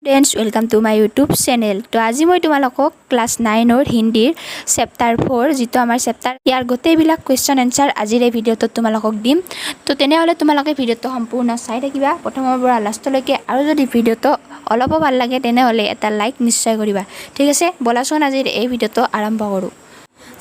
Friends welcome to my YouTube channel. तो आज मैं तुम्हारा क्लास 9 हिंदीर चैप्टार 4 जी आम चैप्टार यार गोटेबिल क्वेश्चन एन्सार आजिर भिडिओ तुम्हारा दीम। तो तुम्हारे भिडिओ सम्पूर्ण चाई थकिबा प्रथम लास्टলৈके और जो भिडिओ अलप भल लगे एट लाइक निश्चय करिबा। ठीक है बोलाचोन आज ये भिडिओ आरम्भ करूँ।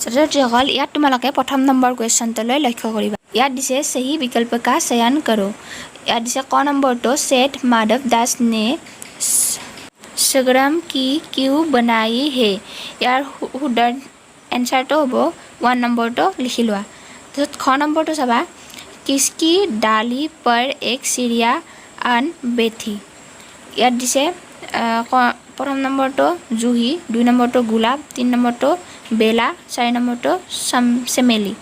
छात्र इतना तुम्हारे प्रथम नम्बर क्वेश्चन लक्ष्य करिबा। इतना दिसे सही विकल्प का चयन करो। इतना दिसे क नम्बर तो सेठ माधव दास ने संग्राम की क्यों बनाई है। यार शुद्धर एन्सार तो हम 1 नम्बर तो लिखी लोआ। तो ख नम्बर तो चाबा किसकी डाली पर एक चिड़िया आन बैठी। इतना दिसे प्रथम नम्बर तो जूही, 2 नम्बर तो गुलाब, 3 नम्बर तो बेला, 4 नम्बर तो चमेली,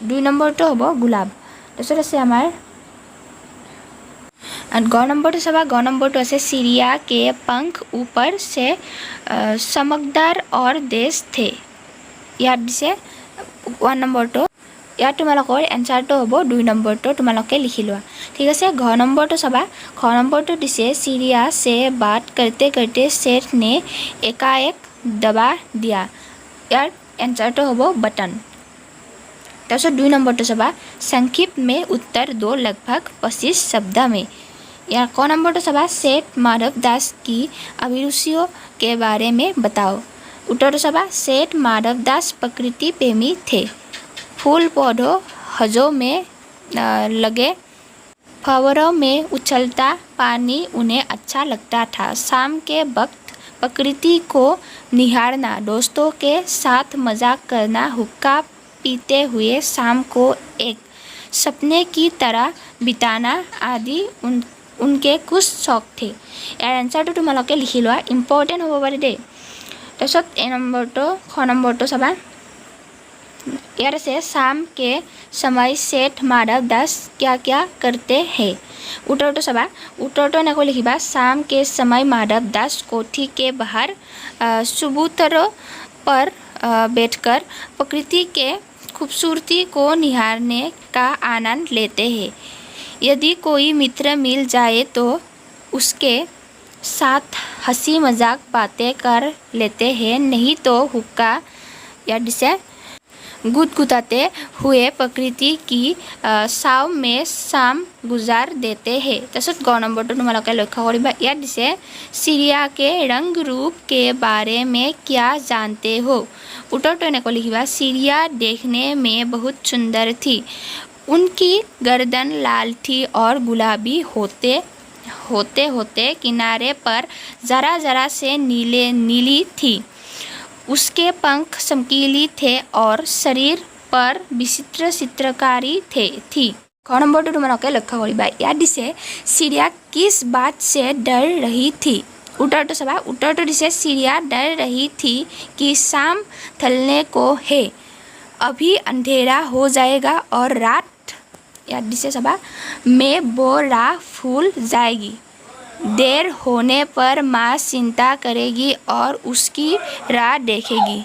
2 नम्बर तो हम गुलाब। तरह आसे आमार ग नम्बर तो चाबा ग नम्बर तो आसे चिड़िया के पंख ऊपर से चमकदार और तेज थे। इतना दिसे 1 नम्बर तो इतना तुम्हारे एन्सार तो हम 2 नम्बर तो तुम्हारे लिखी लोआ। ठीक है घ नम्बर तो चाबा ख नम्बर तो दिसे चिड़िया से बात करते करते सेठ ने एकाएक दबा दिया। यार एन्सार तो हम बटन। तरह 2 नम्बर तो चाबा संक्षिप्त में उत्तर दो लगभग 25 शब्द में। यार क नम्बर तो चाबा सेठ माधव दास की अभिरुचियों के बारे में बताओ। उत्तर तो चाबा सेठ माधव दास प्रकृति प्रेमी थे। फूल पौधों हजों में लगे फव्वारों में उछलता पानी उन्हें अच्छा लगता था। शाम के वक्त प्रकृति को निहारना, दोस्तों के साथ मजाक करना, हुक्का पीते हुए शाम को एक सपने की तरह बिताना आदि उनके कुछ शौक थे। यार एन्सार तो तुम्हारे लिखी लोआ इम्पर्टेन्ट हम पारे दे। तरह ए नम्बर तो ख नम्बर तो चाबा यार से शाम के समय सेठ माधव दास क्या क्या करते हैं। उत्तर तो चाबा उत्तर तो एनेक लिखिबा शाम के समय माधव दास कोठी के बाहर चबूतरों पर बैठकर प्रकृति के खूबसूरती को निहारने का आनंद लेते हैं। यदि कोई मित्र मिल जाए तो उसके साथ हंसी मजाक बातें कर लेते हैं, नहीं तो हुक्का या जिसे गुदगुदाते हुए प्रकृति की छाव में शाम गुजार देते हैं। तरह ग नम्बर तो तुम्हारे लक्ष्य करिबा। इतना दिसे चिड़िया के रंग रूप के बारे में क्या जानते हो। उत्तर तो एनेक लिखिबा चिड़िया देखने में बहुत सुंदर थी, उनकी गर्दन लाल थी और गुलाबी होते होते किनारे पर जरा जरा से नीली थी। उसके पंख चमकीली थे और शरीर पर विचित्र चित्रकारी थी। ख नम्बर तो तुम्हारे लक्ष्य करिबा। इतना दिसे चिड़िया किस बात से डर रही थी। उत्तर तो चाबा उत्तर तो दिसे चिड़िया डर रही थी कि शाम ढलने को है, अभी अंधेरा हो जाएगा और रात या दिसे चाबा में वो राह भूल जाएगी। देर होने पर माँ चिंता करेगी और उसकी राह देखेगी।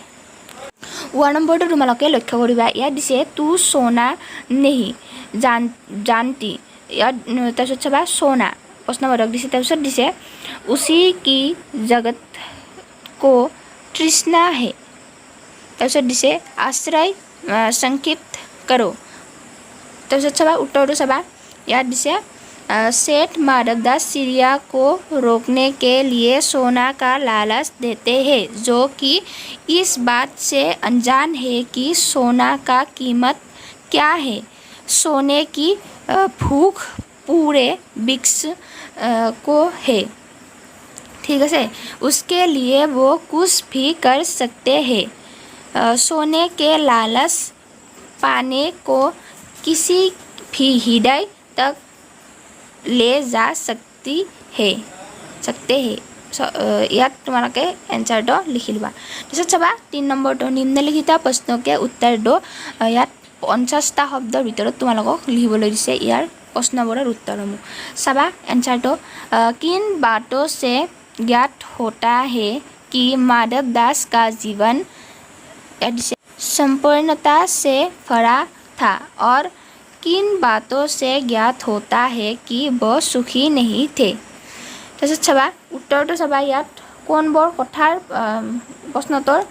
1 नम्बर तो तुम्हारे लक्ष्य करिबा। इतना दिसे तू सोना नहीं जानती। तरह चाबा सोना प्रश्नवाचक दिसे। तरह दिसे उसी की जगत को तृष्णा है। तरह दिसे आश्रय संक्षिप्त करो। तरह चाबा उत्तर तो चाबा इतना दिसे सेठ माधव दास चिड़िया को रोकने के लिए सोना का लालच देते हैं, जो कि इस बात से अनजान है कि सोना का कीमत क्या है। सोने की भूख पूरे विश्व को है। ठीक है उसके लिए वो कुछ भी कर सकते हैं। सोने के लालच पाने को किसी भी हृदय तक ले जा सकते हैं। यह तुम्हारे एन्सार तो लिखी लुआ। तरह चाबा 3 नम्बर तो निम्नलिखित प्रश्नों के उत्तर दो। इतना 50टा शब्दर भर तुम्हारे लिखिबले दिसे यार प्रश्नबोर उत्तरসমূह। चाबा एन्सार तो किन बातों से ज्ञात होता है कि माधव दास का जीवन संपूर्णता से भरा था और किन बातों से ज्ञात होता है कि वह सुखी नहीं थे। তাৰপিছত চাবা উত্তৰটো চাবা ইয়াত কোনবোৰ কথাৰ প্ৰশ্নটোৰ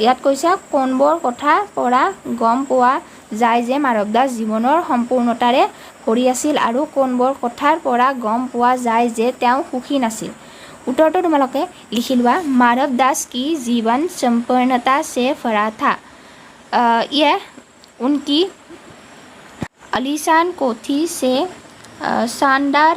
ইয়াত কৈছে কোনবোৰ কথাৰ পৰা গম পোৱা যায় যে মাধৱ দাস জীৱনৰ সম্পূৰ্ণতাৰে ভৰি আছিল আৰু কোনবোৰ কথাৰ পৰা গম পোৱা যায় যে তেওঁ সুখী নাছিল। उत्तर तुम्हारे लिखी लुआ। माधव दास की जीवन संपूर्णता से भरा था। यह उनकी आलीशान कोठी से शानदार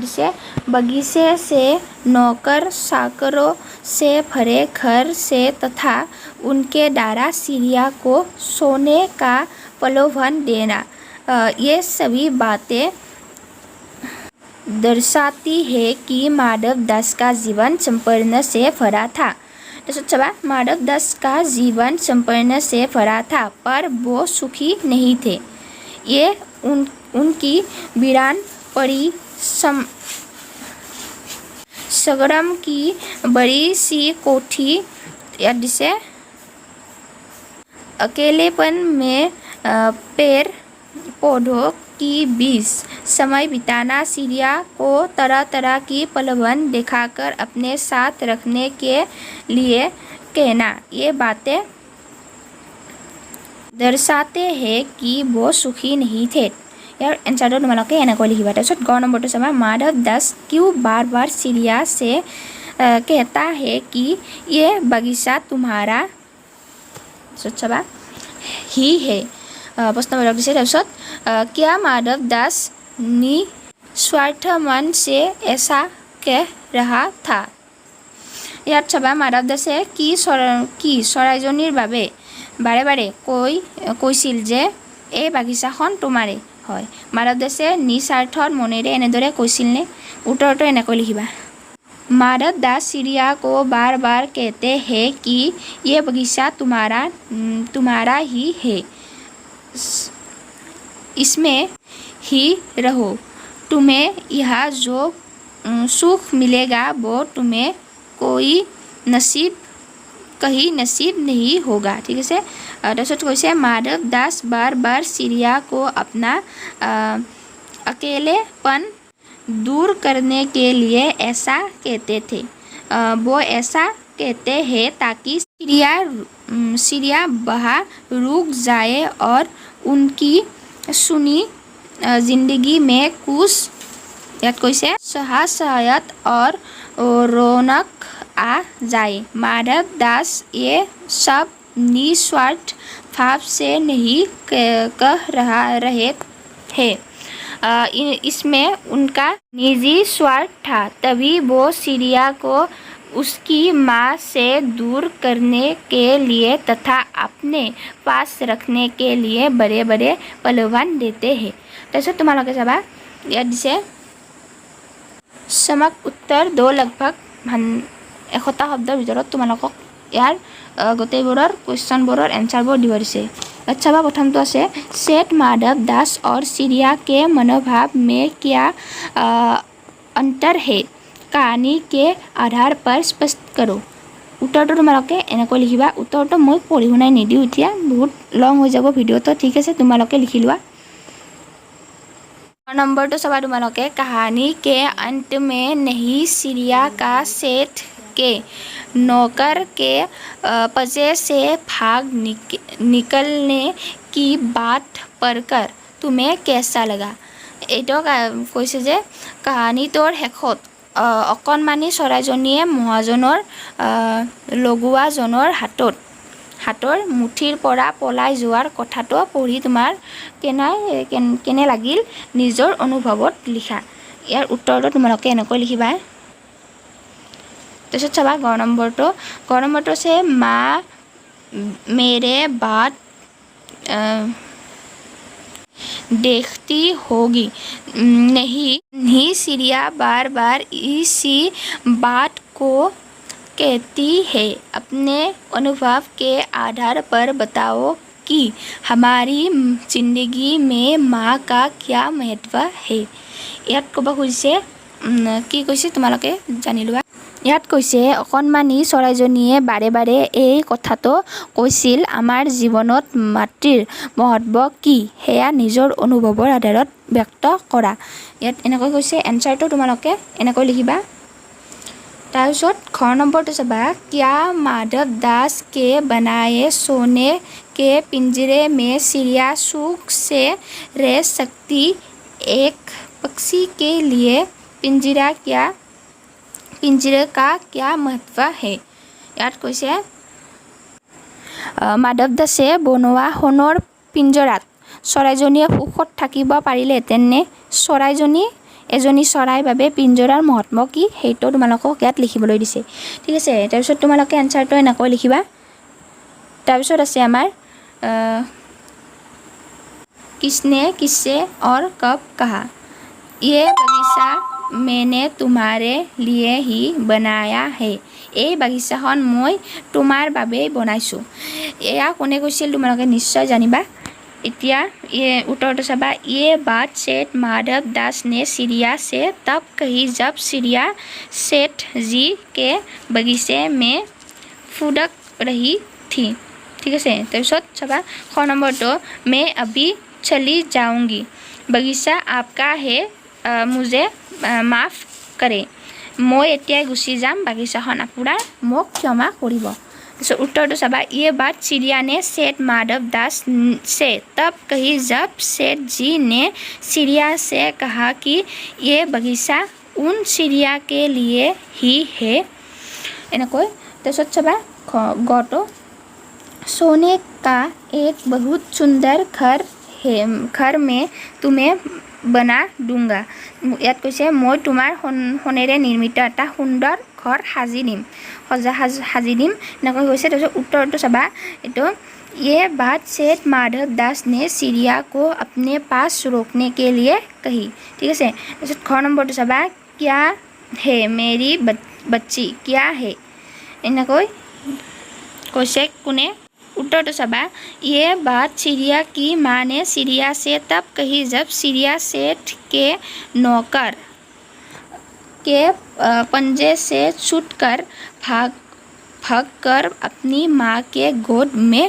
से बगीचे से नौकर चाकरों से भरे घर से तथा उनके द्वारा सीरिया को सोने का प्रलोभन देना, ये सभी बातें दर्शाती है कि माधव दास का जीवन संपन्न से भरा था। माधव दास का जीवन संपन्न से भरा था पर वो सुखी नहीं थे। ये उनकी वीरान पड़ी संग्राम की बड़ी सी कोठी से अकेलेपन में पेड़ पौधों की बीच समय बिताना, सीरिया को तरह तरह की प्रलोभन दिखाकर अपने साथ रखने के लिए कहना, ये बातें दर्शाते हैं कि वो सुखी नहीं थे। यार आंसर तुम्हारे एनेको लिखिबा। तरह ग नम्बर चाबा माधव दास क्यों बार बार सीरिया से कहता है कि ये बगीचा तुम्हारा चाबा ही है। प्रश्न बेलग दिसे। तरह क्या माधव दास निस्वार्थ मन से ऐसा कह रहा था। ইয়াত চাবা মাধৱ দাসে কি চৰাইজনীৰ বাবে বাৰে বাৰে কৈছিল যে এই বাগিচাখন তোমাৰে হয়। মাধৱ দাসে নিস্বাৰ্থৰ মনেৰে এনেদৰে কৈছিলনে? উত্তৰটো এনেকৈ লিখিবা। माधव दास सीरिया को बार बार कहते हैं कि ये बगीचा तुम्हारा ही है, इसमें ही रहो, तुम्हें यहाँ जो सुख मिलेगा वो तुम्हें कहीं नसीब नहीं होगा। ठीक है। तरह कैसे माधव दास बार बार सीरिया को अपना अकेलेपन दूर करने के लिए ऐसा कहते थे। वो ऐसा कहते हैं ताकि सीरिया बहा रुक जाए और उनकी सुनी जिंदगी में कुछ याद कैसे सहायत और रौनक आ जाए। माधव दास ये सब निस्वार्थ भाव से नहीं कह रहे थे, इसमें उनका निजी स्वार्थ था। तभी वो सीरिया को उसकी माँ से दूर करने के लिए तथा अपने पास रखने के लिए बड़े बड़े प्रलोभन देते हैं। तरह तुम्हारे चाबा याद दिसे समक उत्तर दो लगभग 100টা শব্দৰ ভিতৰত তোমালোকক ইয়াৰ গোটেইবোৰৰ কুৱেশ্যনবোৰৰ এনচাৰবোৰ দিব দিছে। अच्छा बा प्रथमটো আছে सेठ माधव दास और सीरिया के मनोभाव में क्या अंतर है, कहानी के आधार पर स्पष्ट करो। उत्तरটো তোমালোকে এনেকৈ লিখিবা। उत्तरটো মই পঢ়ি শুনাই নিদিওঁ, এতিয়া বহুত লং হৈ যাব ভিডিঅ'টো। ঠিক আছে, তোমালোকে লিখি লোৱা। नंबरটো চাবা তোমালোকে कहानी के अंत में नहीं सीरिया का सेठ के नौकर के पजे से भाग निकलने की बात पढ़कर तुम्हें कैसा लगा। এইটো কৈছে যে কাহিনীটোৰ শেষত অকণমানি চৰাইজনীয়ে মহাজনৰ লগুৱাজনৰ হাতৰ মুঠিৰ পৰা পলাই যোৱাৰ কথাটো পঢ়ি তোমাৰ কেনে লাগিল নিজৰ অনুভৱত লিখা। ইয়াৰ উত্তৰটো তোমালোকে এনেকৈ লিখিবা। তাৰপিছত চাবা গ নম্বৰটো আছে মা मेरे बात देखती होगी। नहीं सीरिया बार बार इसी बात को कहती है। अपने अनुभव के आधार पर बताओ कि हमारी जिंदगी में माँ का क्या महत्व है। ইয়াত ক'ব খুজিছে কি কৈছে তোমালোকে জানি লোৱা। ইয়াত কৈছে অকণমানি চৰাইজনীয়ে বাৰে বাৰে এই কথাটো কৈছিল, আমাৰ জীৱনত মাতৃৰ মহত্ব কি সেয়া নিজৰ অনুভৱৰ আধাৰত ব্যক্ত কৰা। ইয়াত এনেকৈ কৈছে, এনচাৰটো তোমালোকে এনেকৈ লিখিবা। তাৰপিছত খ নম্বৰটো চাবা, क्या माधव दास के बनाए सोने के पिंजरे में चिड़िया सुख से रह सकती, एक पक्षी के लिए पिंजरे का क्या महत्व है। ইয়াত কৈছে মাধৱ দাসে বনোৱা সোণৰ পিঞ্জৰাত চৰাইজনীয়ে সুখত থাকিব পাৰিলেহেঁতেনে, এজনী চৰাইৰ বাবে পিঞ্জৰাৰ মহত্ব কি সেইটো তোমালোকক ইয়াত লিখিবলৈ দিছে। ঠিক আছে, তাৰপিছত তোমালোকে এনচাৰটো এনেকৈ লিখিবা। তাৰপিছত আছে আমাৰ किसने किससे और कब कहा। ये बगीचा मैंने तुम्हारे लिए ही बनाया है, এই বাগিচাখন মই তোমাৰ বাবেই বনাইছোঁ। এয়া কোনে কৈছিল তোমালোকে নিশ্চয় জানিবা। এতিয়া উত্তৰটো চাবা, ये बात सेठ माधव दास ने चिड़िया से तब कही जब चिड़िया सेठ जी के बगीचे में फुदक रही थी। ঠিক আছে, তাৰপিছত চাবা খ নম্বৰটো, मैं अभी चली जाऊंगी, बगीचा आपका है, मुझे माफ करे। মই এতিয়াই গুচি যাম, বাগিচাখন আপোনাৰ, মোক ক্ষমা কৰিব। তাৰপিছত উত্তৰটো চাবা, ये बात चिड़िया ने सेठ माधव दास से तब कही जब सेठ जी ने चिड़िया से कहा कि ये बगीचा उन चिड़िया के लिए ही है। এনেকৈ তাৰপিছত চাবা গটো, सोने का एक बहुत सुंदर घर में तुम्हें बना दूंगा। ইয়াত কৈছে মই তোমাৰ সোণেৰে নিৰ্মিত এটা সুন্দৰ ঘৰ সাজি দিম। এনেকৈ কৈছে। তাৰপিছত উত্তৰটো চাবা, এইটো ये बात सेठ माधव दास ने चिड़िया को अपने पास रोकने के लिए कही। ঠিক আছে, তাৰপিছত খ নম্বৰটো চাবা, क्या है मेरी बच्ची, क्या है এনেকৈ কৈছে কোনে। उत्तर तो सबा, ये बात चिड़िया की माँ ने चिड़िया से तब कही जब चिड़िया सेठ के नौकर के पंजे से छूटकर भागकर अपनी माँ के गोद में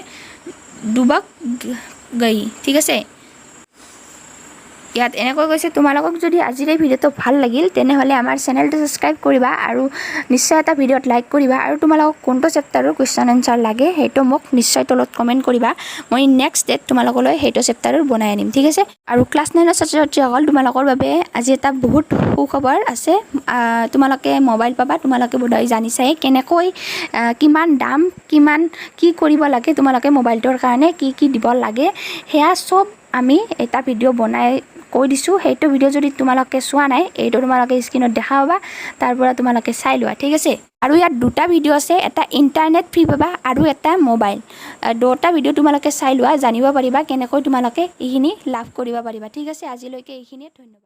डुबक गई। ঠিক আছে, ইয়াত এনেকৈ কৈছে। তোমালোকক যদি আজিৰ এই ভিডিঅ'টো ভাল লাগিল তেনেহ'লে আমাৰ চেনেলটো ছাবস্ক্ৰাইব কৰিবা আৰু নিশ্চয় এটা ভিডিঅ'ত লাইক কৰিবা, আৰু তোমালোকক কোনটো চেপ্টাৰৰ কুৱেশ্যন এনচাৰ লাগে সেইটো মোক নিশ্চয় তলত কমেণ্ট কৰিবা। মই নেক্সট ডেট তোমালোকলৈ সেইটো চেপ্টাৰৰ বনাই আনিম। ঠিক আছে, আৰু ক্লাছ 9ৰ ছাত্ৰ ছাত্ৰীসকল, তোমালোকৰ বাবে আজি এটা বহুত সুখবৰ আছে। তোমালোকে মোবাইল পাবা। তোমালোকে বোধহয় জানিছাই কেনেকৈ কিমান দাম, কি কৰিব লাগে, তোমালোকে মোবাইলটোৰ কাৰণে কি দিব লাগে, সেয়া চব আমি এটা ভিডিঅ' বনাই কৈ দিছোঁ। সেইটো ভিডিঅ' যদি তোমালোকে চোৱা নাই, এইটো তোমালোকে স্ক্ৰীনত দেখা পাবা, তাৰ পৰা তোমালোকে চাই লোৱা। ঠিক আছে, আৰু ইয়াত দুটা ভিডিঅ' আছে, এটা ইণ্টাৰনেট ফ্ৰী পাবা আৰু এটা মোবাইল। দুটা ভিডিঅ' তোমালোকে চাই লোৱা, জানিব পাৰিবা কেনেকৈ তোমালোকে এইখিনি লাভ কৰিব পাৰিবা। ঠিক আছে, আজিলৈকে এইখিনিয়ে, ধন্যবাদ।